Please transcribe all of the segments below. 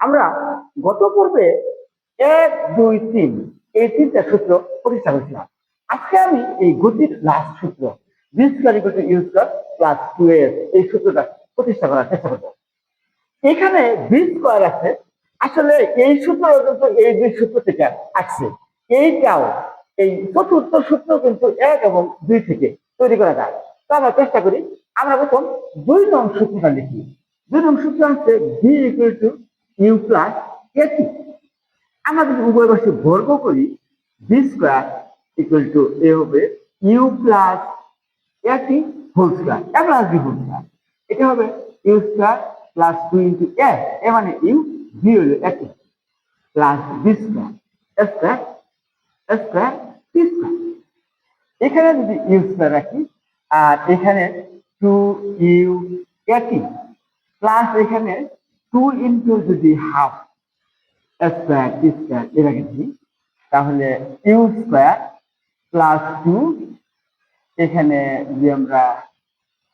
আমরা গত পর্বে 1, 2, 3 এই তিনটা সূত্র প্রতিষ্ঠা করেছিলাম। আজকে আমি এই গতির লাস্ট সূত্র v square equal to u square plus 2as এই সূত্রটা প্রতিষ্ঠা করার চেষ্টা করব। এখানে বি স্কয়ার আছে, আসলে এই সূত্র কিন্তু এই দুই সূত্র থেকে আসছে। এইটাও এই চতুর্থ সূত্র কিন্তু 1 এবং 2 থেকে তৈরি করা যায়। তো আমরা চেষ্টা করি, আমরা প্রথম 2 নং সূত্রটা লিখি। 2 নং সূত্র হচ্ছে v equal to u plus at. আমরা যদি উভয় পাশে বর্গ করি, বি স্কয়ার ইকুয়াল টু এ হবে u plus at whole square, a plus b whole square. এটা হবে u square plus 2 into a মানে ইউ, বি হলো at plus b square square square b square. এখানে যদি ইউ স্কয়ার রাখি আর এখানে 2 ইউ এটি প্লাস এখানে 2 ইন্টু যদি হাফ স্কয়ার স্কয়ার এর আগে দিই, তাহলে ইউ স্কয়ার প্লাস 2 এখানে যদি আমরা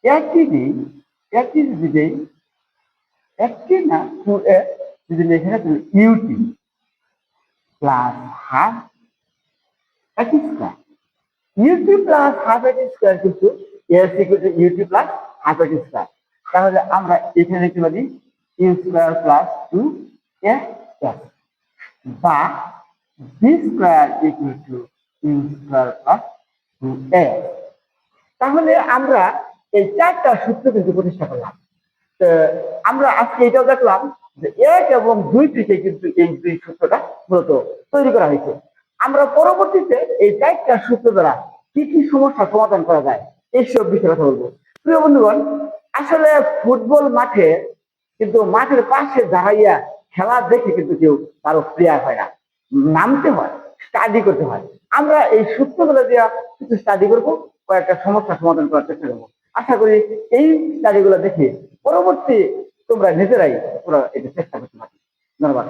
একটি দিই, একটি যদি দিই, একটি না 2a যদি এখানে তাহলে u t plus half a t square. U t plus half a t square কিন্তু s equal to u t plus half a t square. তাহলে আমরা এখানে কি বলি u square plus 2a s বা v square equal to u square plus 2a। তাহলে আমরা এই চারটা সূত্র কিন্তু প্রতিষ্ঠা করলাম। আমরা আজকে এটাও দেখলাম যে 1 এবং 2 থেকে কিন্তু এই দুই সূত্রটা মূলত তৈরি করা হয়েছে। আমরা পরবর্তীতে এই চারটা সূত্র দ্বারা কি কি সমস্যা সমাধান করা যায় এইসব বিষয়ে কথা বলবো। প্রিয় বন্ধুগণ, আসলে ফুটবল মাঠে কিন্তু মাঠের পাশে দাঁড়াইয়া খেলা দেখে কিন্তু কেউ কারো প্লেয়ার হয় না, নামতে হয়, স্টাডি করতে হয়। আমরা এই সূত্রগুলো দিয়ে কিছু স্টাডি করবো, কয়েকটা সমস্যা সমাধান করার চেষ্টা করবো। আশা করি এই স্টাডিগুলো দেখে পরবর্তী তোমরা নিজেরাই এটা চেষ্টা করতে পারবে। ধন্যবাদ।